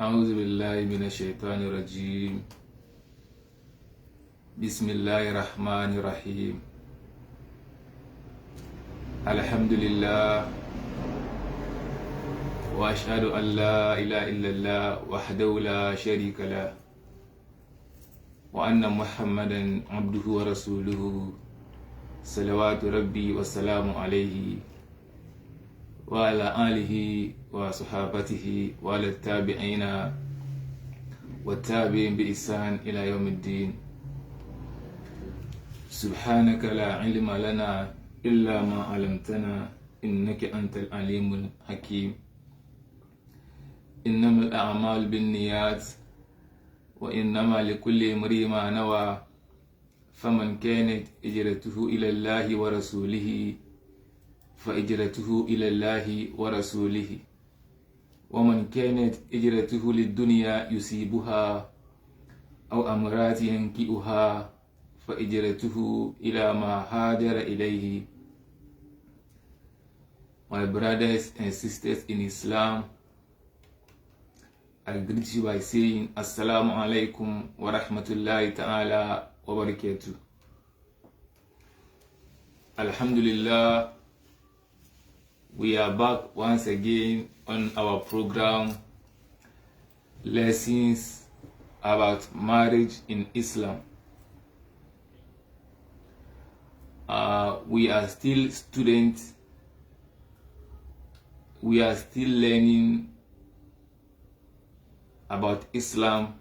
أعوذ بالله من الشيطان الرجيم. بسم الله الرحمن الرحيم. الحمد لله وأشهد أن لا إله إلا الله وحده لا شريك له وأن محمدا عبده ورسوله صلوات ربي والسلام عليه وعلى آله وصحابته وعلى التابعين والتابعين بإحسان إلى يوم الدين. سبحانك لا علم لنا إلا ما علمتنا إنك أنت العليم الحكيم. إنما الأعمال بالنيات وإنما لكل امرئ ما نوى فمن كانت هجرته إلى الله ورسوله فهجرته إلى الله ورسوله ومن كانت هجرته للدنيا يصيبها أو أمرات ينكئها فهجرته إلى ما هاجر إليه. My brothers and sisters in Islam, I greet you by saying Assalamu alaikum wa rahmatullahi ta'ala wa barakatuh. Alhamdulillah, we are back once again on our program, Lessons about Marriage in Islam. We are still students. We are still learning about Islam,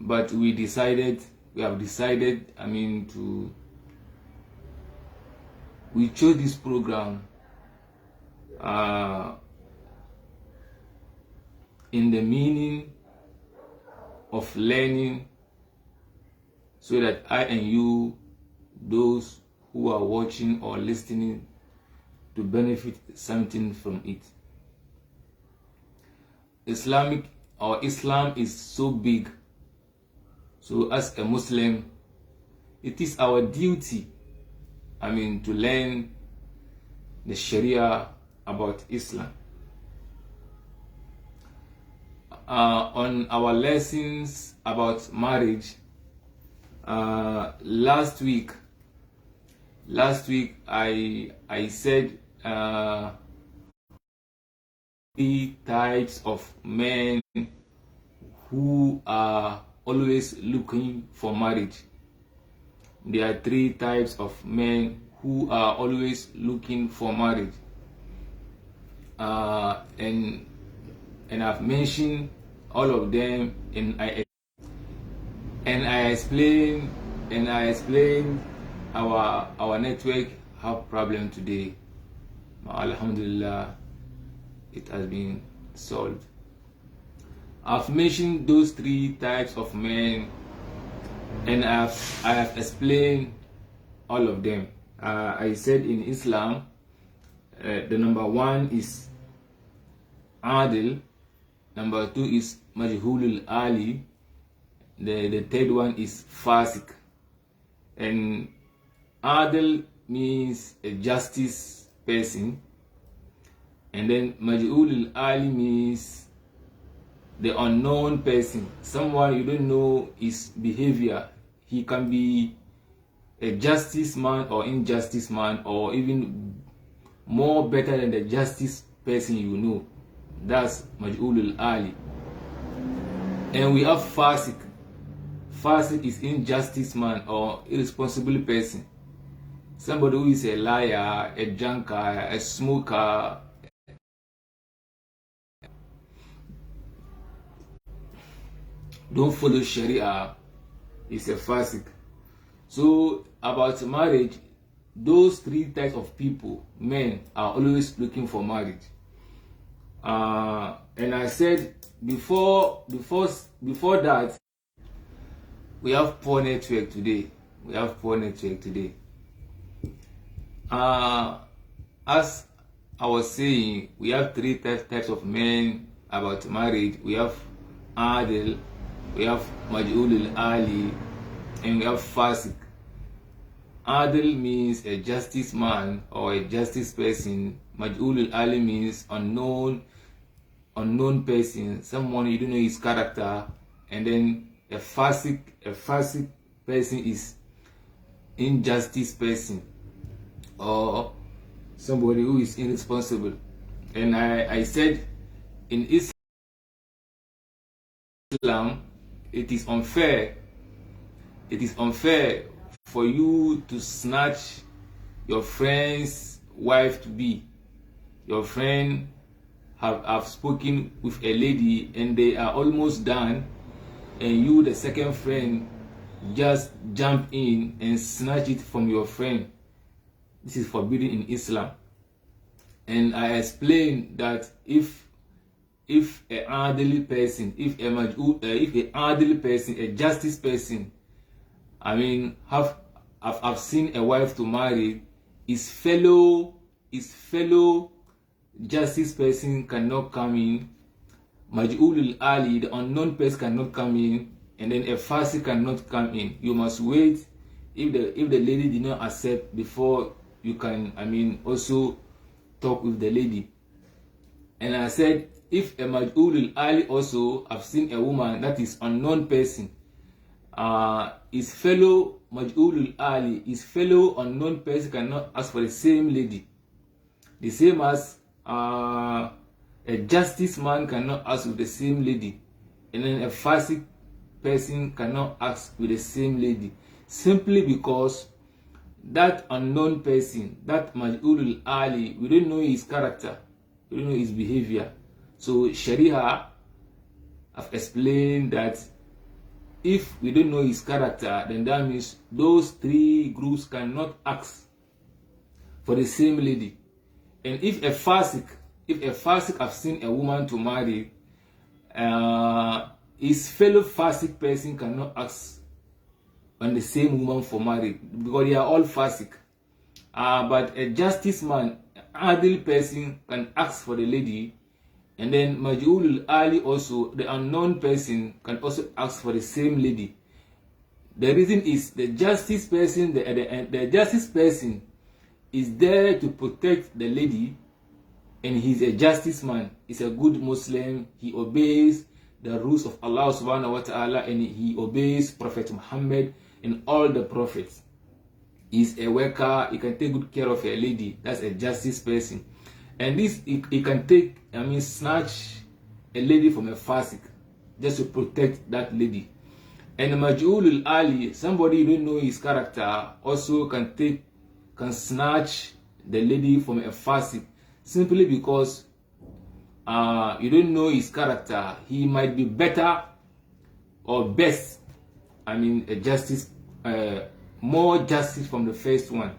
but we have decided, we chose this program in the meaning of learning, so that I and you, those who are watching or listening, to benefit something from it. Islam is so big, so as a Muslim, it is our duty to learn the Sharia about Islam. On our lessons about marriage, last week I said three types of men who are always looking for marriage. There are three types of men who are always looking for marriage, and I've mentioned all of them, and I explained our network have problem today. Alhamdulillah, it has been solved. I've mentioned those three types of men, and I have explained all of them. I said in Islam, the number one is Adil, number two is Majhulul Ali, the third one is Fasik. And Adil means a justice person, and then Majhulul Ali means the unknown person, someone you don't know his behavior. He can be a justice man or injustice man, or even more better than the justice person you know. That's Majhulul Ali. And we have Fasik. Fasik is injustice man or irresponsible person. Somebody who is a liar, a drunkard, a smoker, don't follow Sharia, is a Fasik. So about marriage, those three types of people, men, are always looking for marriage. And I said before that, we have poor network today. As I was saying, we have three types of men about marriage. We have Adil, we have Majhulul Ali, and we have Fasik. Adil means a justice man or a justice person. Maj'ul al-Ali means unknown person, someone you don't know his character. And then a fasik person is injustice person, or somebody who is irresponsible. And I said in Islam, it is unfair for you to snatch your friend's wife to be. Your friend have spoken with a lady and they are almost done, and you, the second friend, just jump in and snatch it from your friend. This is forbidden in Islam. And I explained that if an elderly person, if an elderly person, a justice person, I've seen a wife to marry, his fellow justice person cannot come in. Maj'ul al-Ali, the unknown person, cannot come in, and then a fasik cannot come in. You must wait if the lady did not accept before you can also talk with the lady. And I said, if a Maj'ul al-Ali also have seen a woman that is unknown person, his fellow Maj'ul al-Ali, his fellow unknown person cannot ask for the same lady. The same as a justice man cannot ask with the same lady, and then a fasik person cannot ask with the same lady, simply because that unknown person, that Maj'ul al-Ali, we don't know his character, we don't know his behavior. So Sharia have explained that if we don't know his character, then that means those three groups cannot ask for the same lady. And if a fasik have seen a woman to marry, his fellow fasik person cannot ask on the same woman for marriage, because they are all fasik. But a justice man, adil person, can ask for the lady, and then Maj'ul al-Ali also, the unknown person, can also ask for the same lady. The reason is the justice person, the justice person is there to protect the lady, and he's a justice man. He's a good Muslim. He obeys the rules of Allah subhanahu wa ta'ala, and he obeys Prophet Muhammad and all the prophets. He's a worker. He can take good care of a lady. That's a justice person. And this, he can take, snatch a lady from a fasik just to protect that lady. And Maj'ul al-Ali, somebody you don't know his character, also can snatch the lady from a fasik, simply because you don't know his character. He might be better or best, a justice, more justice from the first one.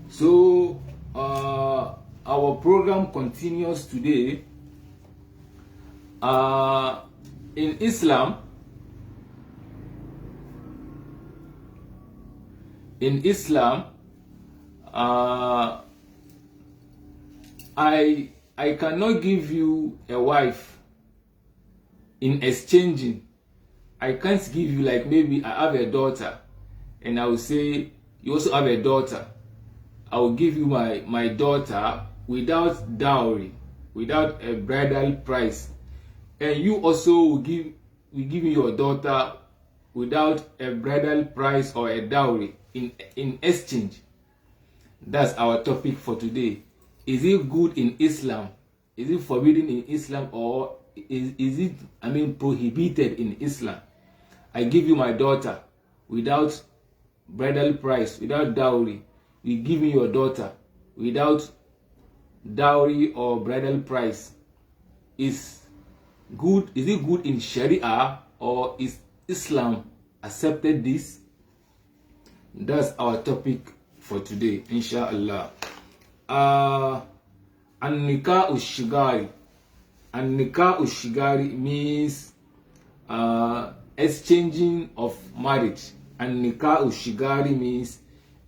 So our program continues today. In Islam, I cannot give you a wife in exchanging. I can't give you, like, maybe I have a daughter and I will say you also have a daughter. I will give you my daughter without dowry, without a bridal price, and you also will give me your daughter without a bridal price or a dowry in exchange. That's our topic for today. Is it good in Islam? Is it forbidden in Islam, or is it prohibited in Islam? I give you my daughter without bridal price, without dowry. You give me your daughter without dowry or bridal price. Is it good in Sharia, or is Islam accepted this? That's our topic for today, inshallah. An-nikah ush-shigari. An-nikah ush-shigari means exchanging of marriage. An-nikah ush-shigari means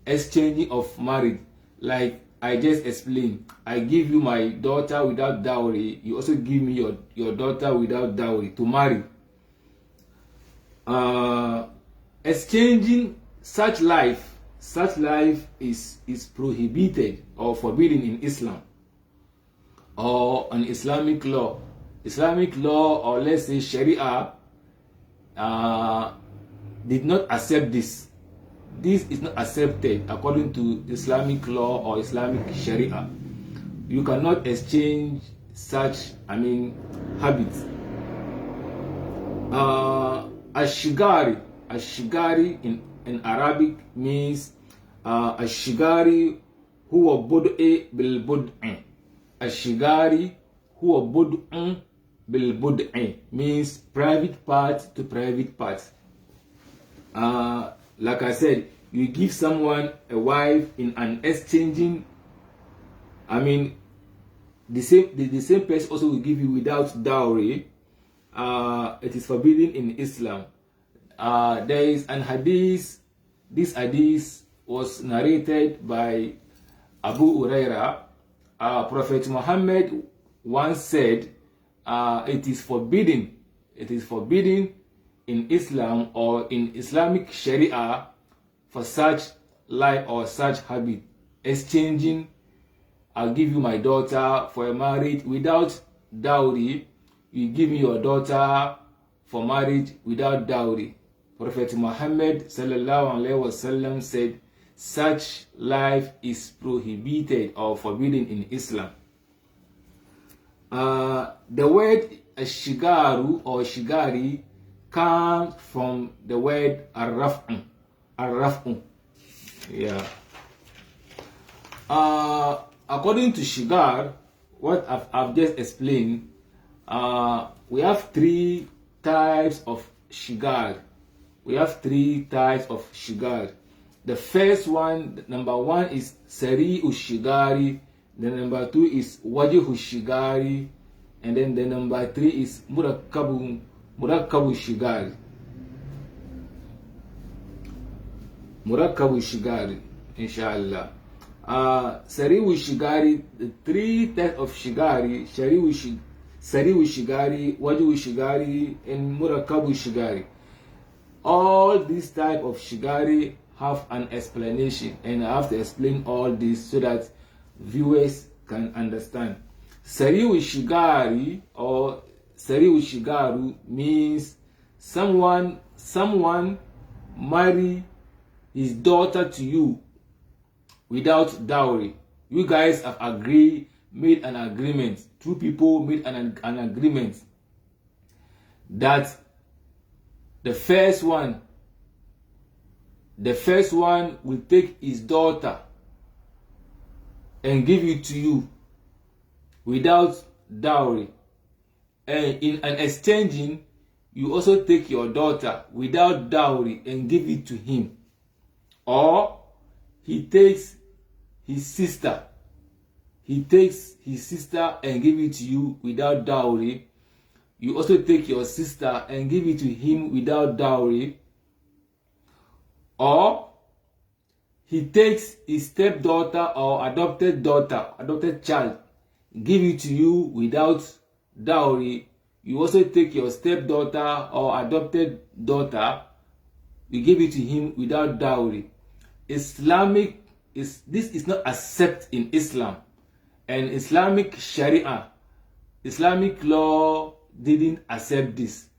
exchanging of marriage. Like I just explained, I give you my daughter without dowry. You also give me your daughter without dowry to marry. Exchanging such life such life is prohibited or forbidden in Islam or an Islamic law. Islamic law, or let's say Sharia, did not accept this. This is not accepted according to Islamic law or Islamic Sharia. You cannot exchange such, habits. Ashigari in Arabic means Ashigari huwa bud'i bil bud'i. Ashigari huwa bud'un bil bud'i means private part to private part. Like I said, you give someone a wife in an exchanging, the same person also will give you without dowry. It is forbidden in Islam. There is an hadith. This hadith was narrated by Abu Huraira. Prophet Muhammad once said, it is forbidden in Islam or in Islamic Sharia for such life or such habit, exchanging, I'll give you my daughter for a marriage without dowry, you give me your daughter for marriage without dowry. Prophet Muhammad sallallahu alaihi wasallam said such life is prohibited or forbidden in Islam. The word ashigaru or shigari comes from the word arraf'u. Yeah. According to shigar, what I've just explained, we have three types of shigar. The first one, number one, is sari'u shigari. The number two is wajihu shigari, and then the number three is murakkabu shigari. Murakkabu shigari, inshallah. Sari'u shigari, the three types of shigari, sari'u shigari, wajihu shigari, and murakkabu shigari. All these type of shigari have an explanation, and I have to explain all this so that viewers can understand. Sari'u shigari or sari'u shigaru means someone marry his daughter to you without dowry. You guys have made an agreement. Two people made an agreement that the first one will take his daughter and give it to you without dowry, and in an exchanging, you also take your daughter without dowry and give it to him. Or he takes his sister and give it to you without dowry. You also take your sister and give it to him without dowry. Or he takes his stepdaughter or adopted child, give it to you without dowry. You also take your stepdaughter or adopted daughter, you give it to him without dowry. This is not accepted in Islam, and Islamic Sharia, Islamic law didn't accept this.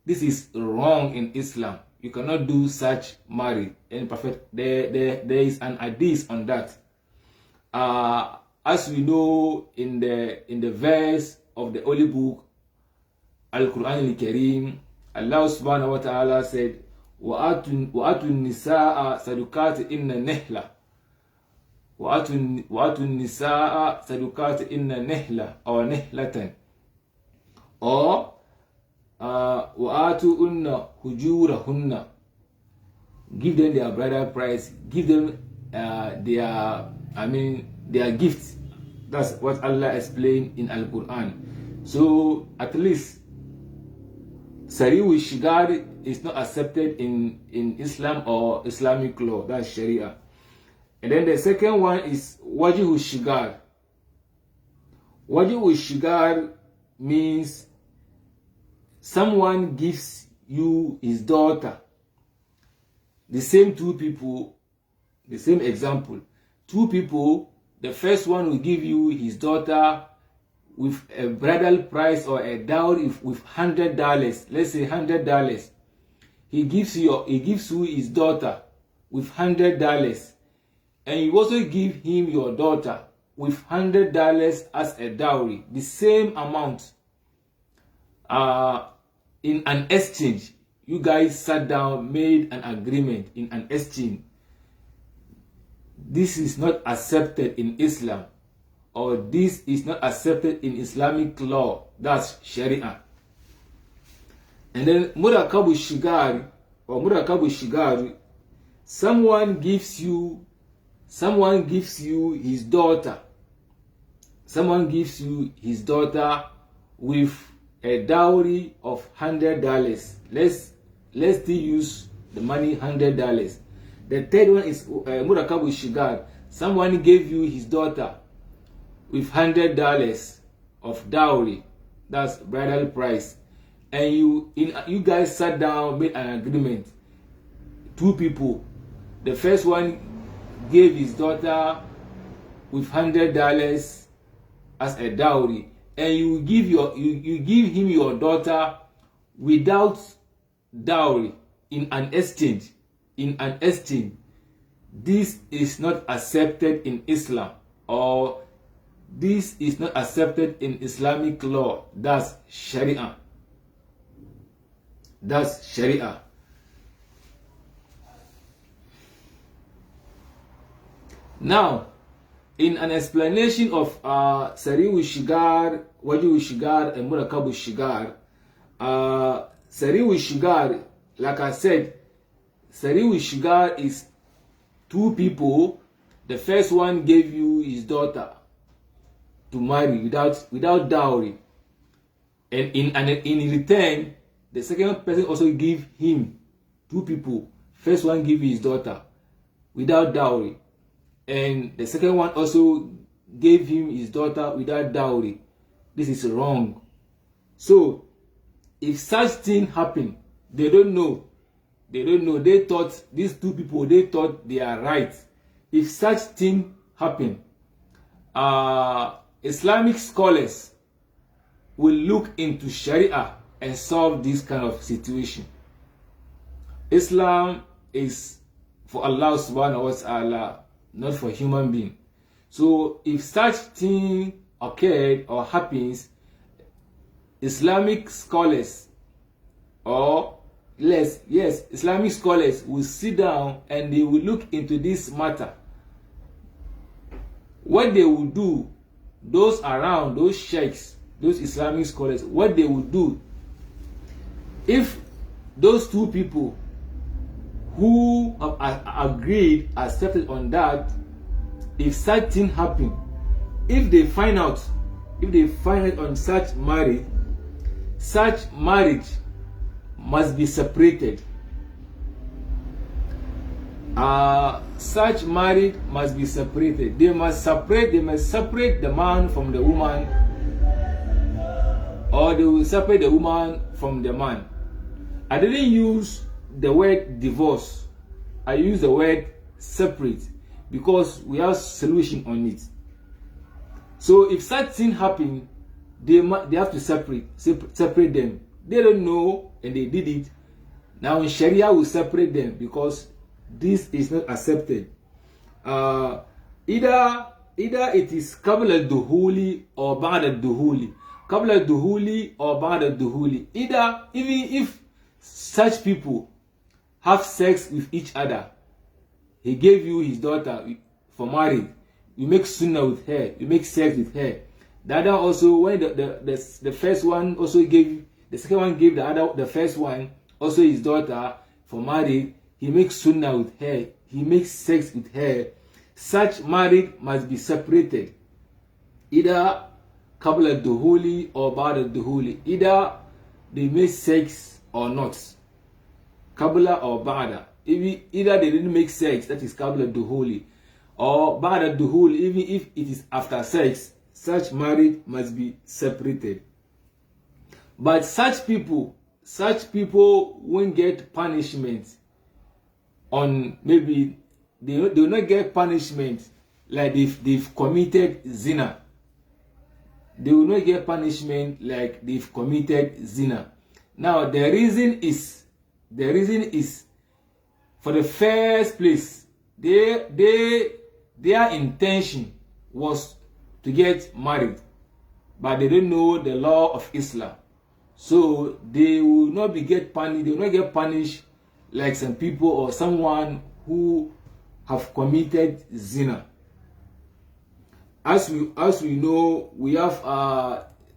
This is wrong in Islam. You cannot do such marriage. And Prophet, there is an hadith on that. As we know in the verse of the Holy Book, Al-Quran al-Kareem, Allah subhanahu wa ta'ala said, وَآتُوا النِّسَاءَ صَدُقَاتِ إِنَّ نِحْلَةً وَآتُوا النِّسَاءَ صَدُقَاتِ إِنَّ نِحْلَةً or نِحْلَةً, or وَآتُوهُنَّ هُجُورَهُنَّ, give them their bridal price, give them their gifts. That's what Allah explained in Al-Quran. So at least Sari'u Shigar is not accepted in Islam or Islamic law. That's Sharia. And then the second one is Wajihu Shigar. Wajihu Shigar means someone gives you his daughter. The same two people The same example. Two people, the first one will give you his daughter with a bridal price or a dowry with $100. Let's say $100. He gives you his daughter with $100, and you also give him your daughter with $100 as a dowry, the same amount. In an exchange, you guys sat down, made an agreement in an exchange. This is not accepted in Islam, or this is not accepted in Islamic law. That's Sharia. And then Murakabu Shigari or Murakabu Shigari, someone gives you his daughter. Someone gives you his daughter with a dowry of $100. Let's still use the money $100. The third one is Murakabu Shigar. Someone gave you his daughter with $100 of dowry. That's bridal price. And you guys sat down, made an agreement. Two people. The first one gave his daughter with $100 as a dowry, and you give him your daughter without dowry in an exchange. This is not accepted in Islam, or this is not accepted in Islamic law. That's Sharia. That's Sharia. Now, in an explanation of Sari'u Shigar, Waji'u Shigar, and Murakabu Shigar, Sari'u Shigar, like I said, Sari'u Shigar is two people. The first one gave you his daughter to marry without dowry, and in return, the second person also give him. Two people. First one give his daughter without dowry, and the second one also gave him his daughter without dowry. This is wrong. So, if such thing happen, they don't know. They thought, these two people, they thought they are right. If such thing happen, Islamic scholars will look into Sharia and solve this kind of situation. Islam is for Allah subhanahu wa ta'ala, not for human being. So if such thing occurred or happens, Islamic scholars Islamic scholars will sit down and they will look into this matter. What they will do, those around, those sheikhs, those Islamic scholars, what they will do, if those two people who have agreed, accepted on that, if such thing happen, if they find out on such marriage must be separated. Such marriage must be separated. They must separate the man from the woman, or they will separate the woman from the man. I didn't use the word divorce. I used the word separate because we have solution on it. So if such thing happen, they have to separate them. They don't know and they did it. Now in Sharia will separate them because this is not accepted. Either it is Qabla al-Duhuli or Ba'da al-Duhuli. Qabla al-Duhuli or Ba'da al-Duhuli. Even if such people have sex with each other, he gave you his daughter for marriage, you make sunnah with her, you make sex with her. The other also, when the first one also gave, the second one gave the first one also his daughter for marriage, he makes sunnah with her, he makes sex with her. Such marriage must be separated. Either Qabla al-Duhuli or Ba'da al-Duhuli. Either they make sex or not. Qabla or Ba'da. Either they didn't make sex, that is Qabla al-Duhuli, or Ba'da al-Duhuli, even if it is after sex, such marriage must be separated. But such people won't get punishment on maybe they will not get punishment like they've committed zina. They will not get punishment like they've committed zina. Now the reason is for the first place, their intention was to get married, but they don't know the law of Islam, so they will not get punished like some people or someone who have committed zina. As we know, we have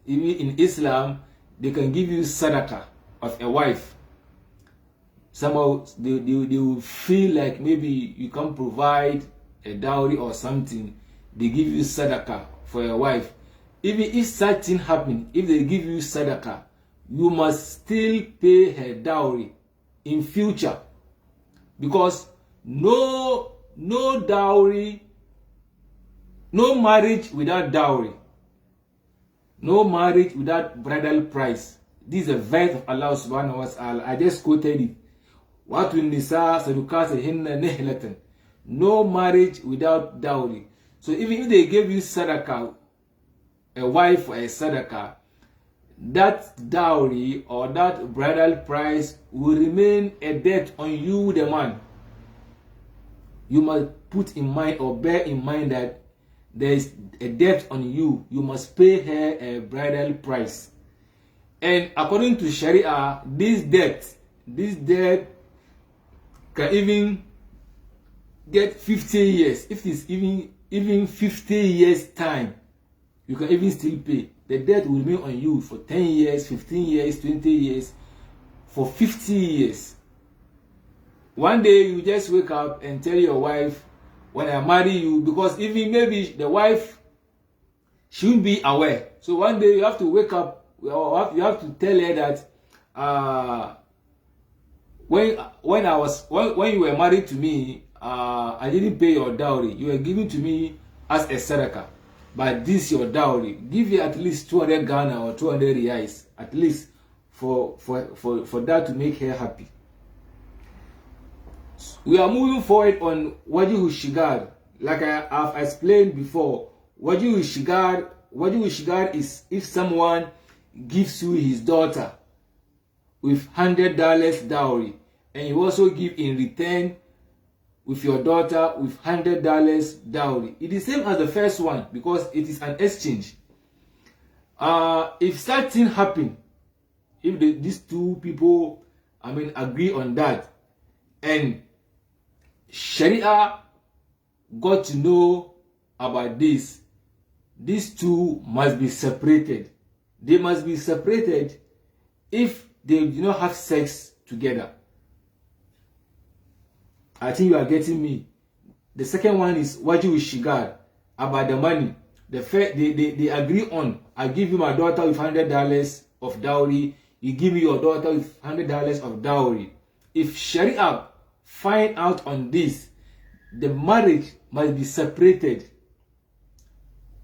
in Islam, they can give you sadaqah of a wife. Somehow they will feel like maybe you can provide a dowry or something. They give you sadaqah for your wife. Even if such thing happen, if they give you sadaqah, you must still pay her dowry in future, because no dowry, no marriage without dowry, no marriage without bridal price. This is a verse of Allah subhanahu wa ta'ala. I just quoted it. وَأَتُوا النِّسَاءَ صَدُقَاتِهِنَّ نِحْلَةً. No marriage without dowry. So even if they gave you sadaqah, a wife or a sadaqah, that dowry or that bridal price will remain a debt on you, the man. You must put in mind or bear in mind that there is a debt on you. You must pay her a bridal price. And according to Sharia, this debt can even get 50 years. If it's even 50 years time, you can even still pay. The debt will remain on you for 10 years, 15 years, 20 years, for 50 years. One day you just wake up and tell your wife, when I marry you, because even maybe the wife shouldn't be aware. So one day you have to wake up, or you have to tell her that when you were married to me, I didn't pay your dowry. You were given to me as a sadaqah, but this is your dowry. Give you at least 200 Ghana or 200 reais, at least for that to make her happy. We are moving forward on Wajihu Shigar. Like I've explained before, Wajihu Shigar is if someone gives you his daughter with $100 dowry, and you also give in return with your daughter with $100 dowry. It is same as the first one because it is an exchange. If such thing happen, if these two people, agree on that, and Sharia got to know about this, these two must be separated. They must be separated if they do not have sex together. I think you are getting me. The second one is Wajihu Shigar, about the money. They agree on, I give you my daughter with $100 of dowry, you give me your daughter with $100 of dowry. If Sharia find out on this, the marriage must be separated.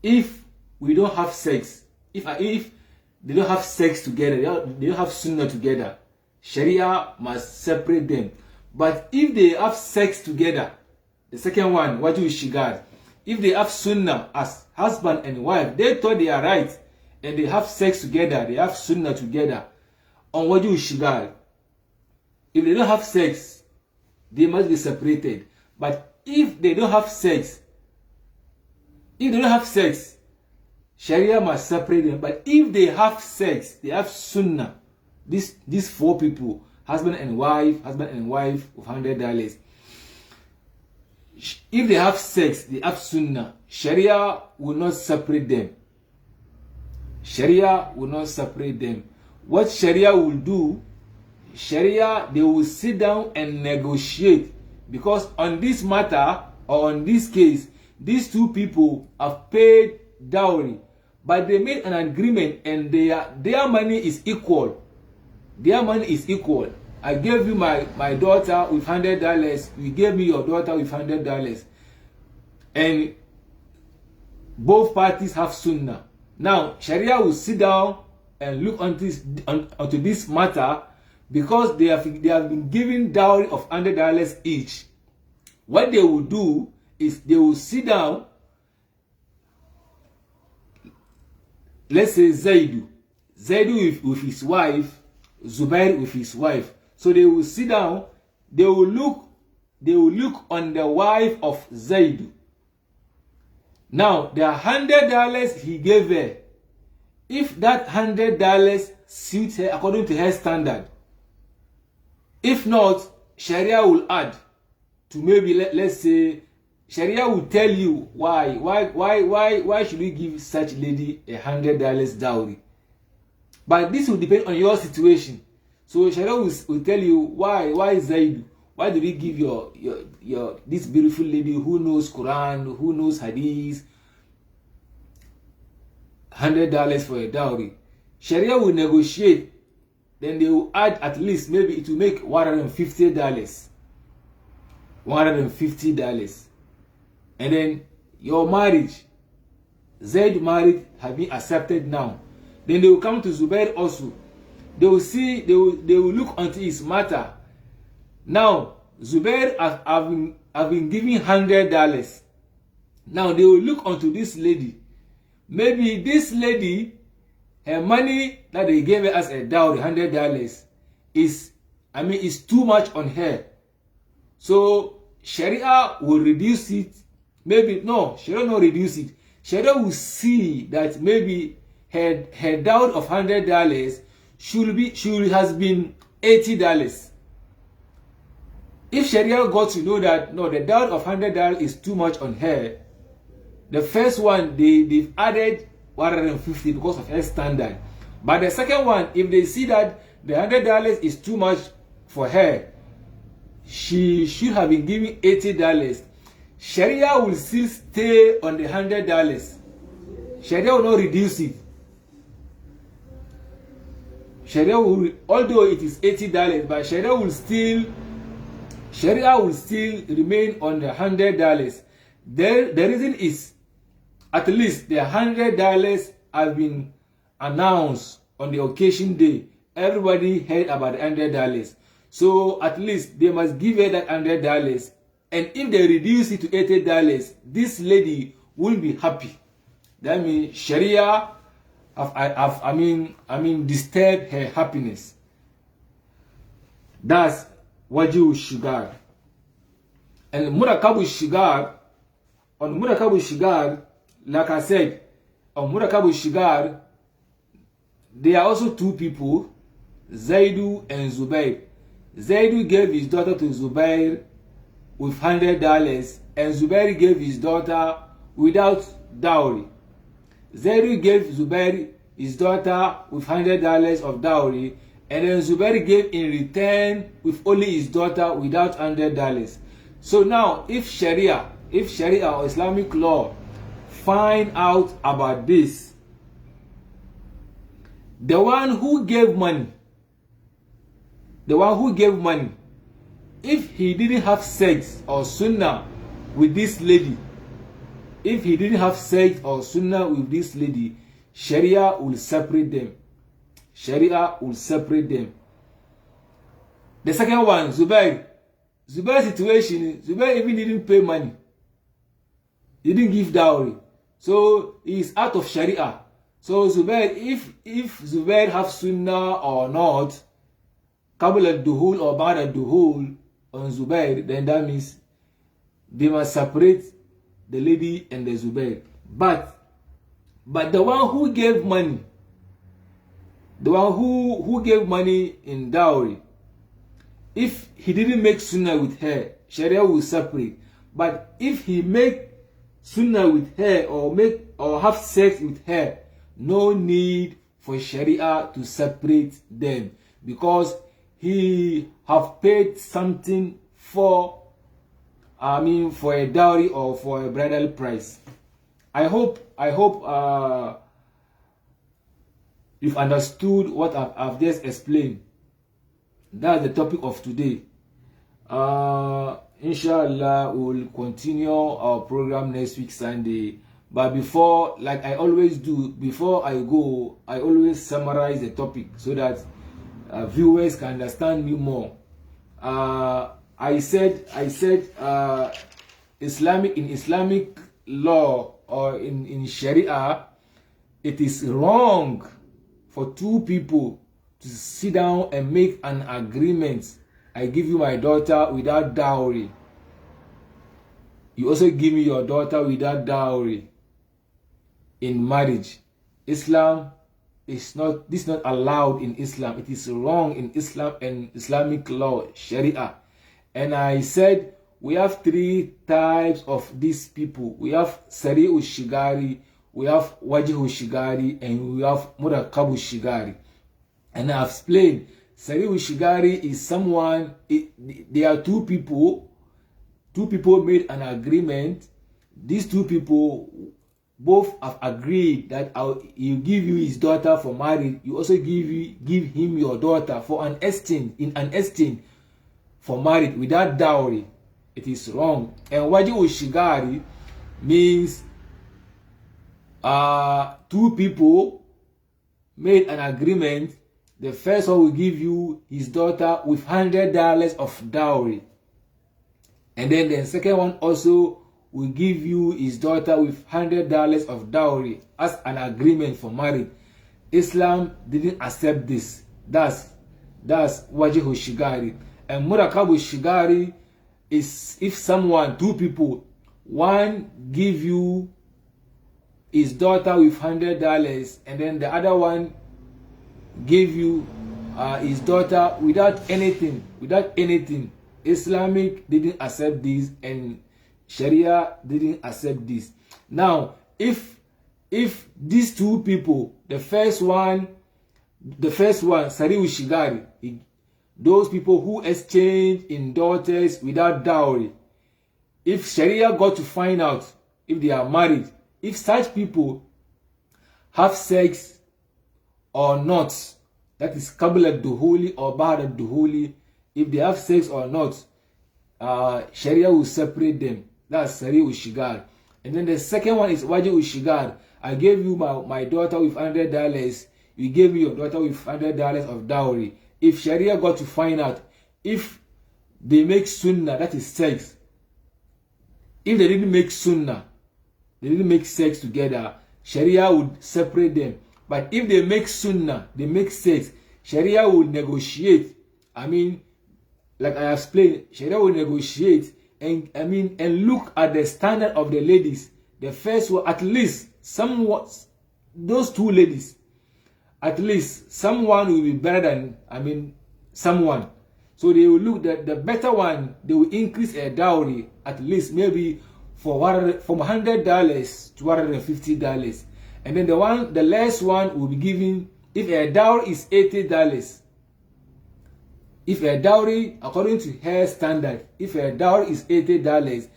If we don't have sex, if they don't have sex together, they don't have sunnah together, Sharia must separate them. But if they have sex together, the second one, Wajihu Shigar, if they have sunnah as husband and wife, they thought they are right, and they have sex together, they have sunnah together, on Wajihu Shigar. If they don't have sex, they must be separated. But if they don't have sex, Sharia must separate them. But if they have sex, they have sunnah. These four people, husband and wife with $100. If they have sex, they have sunnah. Sharia will not separate them. Sharia will not separate them. What Sharia will do, they will sit down and negotiate, because on this matter or on this case, these two people have paid dowry, but they made an agreement and their money is equal. Their money is equal. I gave you my daughter with $100. You gave me your daughter with $100, and both parties have sunnah. Now Sharia will sit down and look onto this matter, because they have been given dowry of $100 each. what they will do is they will sit down. Let's say Zaidu with his wife, Zubair with his wife. So they will sit down, they will look on the wife of Zaidu. Now, the $100 he gave her, if that $100 suits her according to her standard, if not, Sharia will add to maybe, let's say, Sharia will tell you why should we give such lady $100 dowry. But this will depend on your situation. So Sharia will tell you why Zaidu, why do we give your this beautiful lady who knows Quran, who knows Hadith, $100 for a dowry. Sharia will negotiate, then they will add at least, maybe it will make $150. $150. And then your marriage, Zaid marriage, have been accepted now. Then they will come to Zubair also. They will see, they will look onto his matter. Now, Zubair have been giving $100. Now they will look onto this lady. Maybe this lady, her money that they gave her as a dowry, $100, is too much on her. So Sharia will reduce it. Maybe no, Sharia will not reduce it. Sharia will see that maybe her dowry of $100 should has been $80. If Sharia got to know that no, the dowry of $100 is too much on her, the first one they've added $150 because of her standard. But the second one, if they see that the $100 is too much for her, she should have been giving $80. Sharia will still stay on the $100. Sharia will not reduce it. Sharia will, although it is $80, but Sharia will still remain on the $100. The reason is, at least the $100 have been announced on the occasion day. Everybody heard about the $100. So at least they must give her that $100. And if they reduce it to $80, this lady will be happy. That means Sharia have disturbed her happiness. That's wajib shigar. And murakabu shigar, on murakabu shigar, like I said, on murakabu shigar, there are also two people, Zaidu and Zubair. Zaidu gave his daughter to Zubair with $100, and Zubair gave his daughter without dowry. Zaidu gave Zubair his daughter with $100 of dowry, and then Zubair gave in return with only his daughter without $100. So now, if Sharia or Islamic law find out about this, the one who gave money, if he didn't have sex or sunnah with this lady, Sharia will separate them. The second one, Zubair's situation, Zubair even didn't pay money. He didn't give dowry. So he is out of Sharia. So Zubair, if Zubair have sunnah or not, Qabl al-Duhul or Ba'd al-Duhul on Zubair, then that means they must separate the lady and the Zubair. But the one who gave money, who gave money in dowry, if he didn't make sunnah with her, Sharia will separate. But if he make sunnah with her or have sex with her, no need for Sharia to separate them, because he have paid something for a dowry or for a bridal price. I hope you've understood what I've just explained. That's the topic of today. Inshallah, we'll continue our program next week Sunday. But before, like I always do, before I go, I always summarize the topic so that viewers can understand me more. I said Islamic law or in Sharia, it is wrong for two people to sit down and make an agreement. I give you my daughter without dowry. You also give me your daughter without dowry in marriage. Islam is not, this is not allowed in Islam. It is wrong in Islam and Islamic law, Sharia. And I said we have three types of these people. We have Sari Ushigari, we have Wajihu Shigari, and we have Murakabu Shigari. And I've explained Sari Ushigari is someone, there are two people made an agreement. These two people both have agreed that he'll give you his daughter for marriage. You also give him your daughter for an exchange for marriage without dowry. It is wrong. And Waji Ushigari means two people made an agreement. The first one will give you his daughter with $100 of dowry. And then the second one also will give you his daughter with $100 of dowry as an agreement for marriage. Islam didn't accept this. That's Wajihu Shigari. And Murakabu Shigari is if someone, two people, one give you his daughter with $100 and then the other one give you his daughter without anything. Islamic didn't accept this and Sharia didn't accept this. Now, if these two people, the first one, Sari Ushigari, those people who exchange in daughters without dowry, if Sharia got to find out if they are married, if such people have sex or not, that is Qabla Duhuli or Ba'da Duhuli, if they have sex or not, Sharia will separate them. That's Sari Ushigar. And then the second one is Waji Ushigar. I gave you my daughter with $100. You gave me your daughter with $100 of dowry. If Sharia got to find out, if they make sunnah, that is sex. If they didn't make sunnah, they didn't make sex together, Sharia would separate them. But if they make sunnah, they make sex, Sharia will negotiate. I mean, like I explained, Sharia will negotiate and look at the standard of the ladies. The first one, at least those two ladies, at least someone will be better than someone. So they will look at the better one. They will increase a dowry at least maybe from $100 to $150, and then the last one will be given. If a dowry is $80. If a dowry, according to her standard, if a dowry is $80,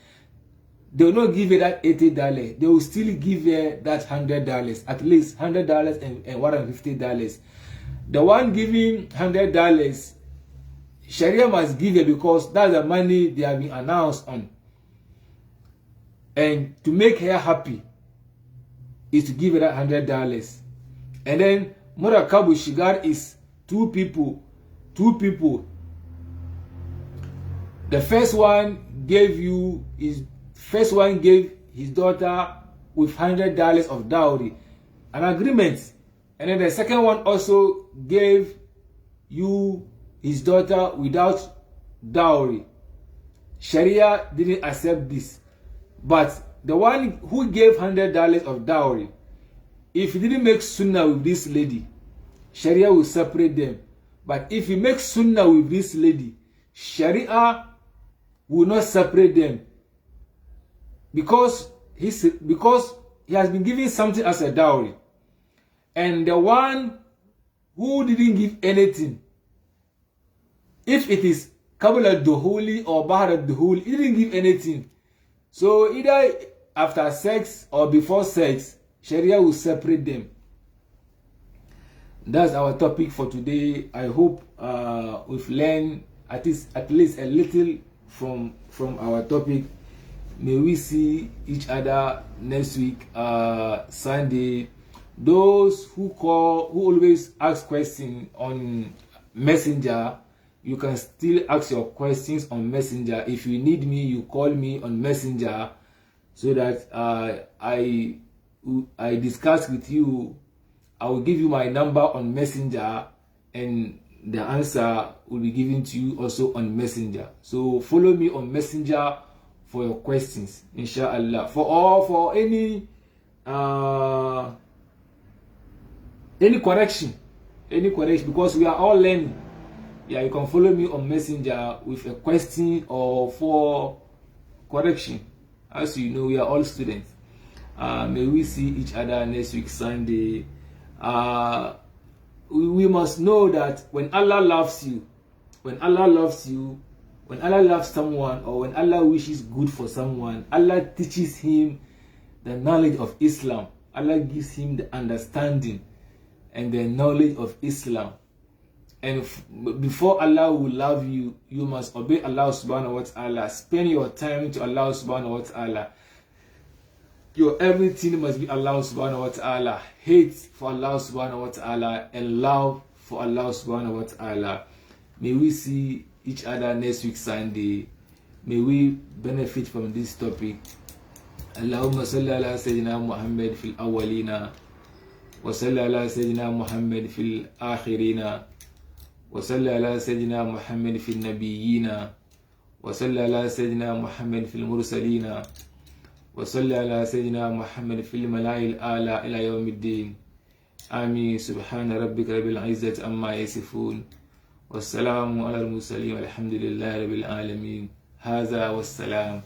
they will not give her that $80. They will still give her that $100, at least $100 and $150. The one giving $100, Sharia must give her because that's the money they have been announced on. And to make her happy is to give her that $100. And then Murakabu Shigar is two people. The first one gave his daughter with $100 of dowry, an agreement. And then the second one also gave you his daughter without dowry. Sharia didn't accept this. But the one who gave $100 of dowry, if he didn't make sunnah with this lady, Sharia will separate them. But if he makes sunnah with this lady, Sharia will not separate them. Because he has been giving something as a dowry. And the one who didn't give anything, if it is Qabla Duhuli or Ba'da Duhuli, he didn't give anything. So either after sex or before sex, Sharia will separate them. That's our topic for today. I hope we've learned at least a little from our topic. May we see each other next week, Sunday. Those who always ask questions on Messenger, you can still ask your questions on Messenger. If you need me, you call me on Messenger, so that I discuss with you. I will give you my number on Messenger, and the answer will be given to you also on Messenger. So follow me on Messenger for your questions, inshallah. For any correction, because we are all learning. Yeah, you can follow me on Messenger with a question or for correction. As you know, we are all students. May we see each other next week Sunday. We must know that when Allah loves you, when Allah loves someone, or when Allah wishes good for someone, Allah teaches him the knowledge of Islam. Allah gives him the understanding and the knowledge of Islam. And before Allah will love you, you must obey Allah subhanahu wa ta'ala. Spend your time to Allah subhanahu wa ta'ala. Your everything must be Allah subhanahu wa ta'ala. Hate for Allah subhanahu wa ta'ala and love for Allah subhanahu wa ta'ala. May we see each other next week Sunday. May we benefit from this topic. Allahumma salli ala Sayyidina Muhammad fil awwalina wa salli ala Sayyidina Muhammad fil akhirina wa salli ala Sayyidina Muhammad fil nabiyyina wa salli ala Sayyidina Muhammad fil mursalina wa salli ala Sayyidina Muhammad fil mala'il a'la ila yawmiddin. Amin. Subhana rabbika rabbil izzati amma yasifun. Wassalamu ala al-mursalin walhamdulillahi rabbil alamin. Hadha wassalam.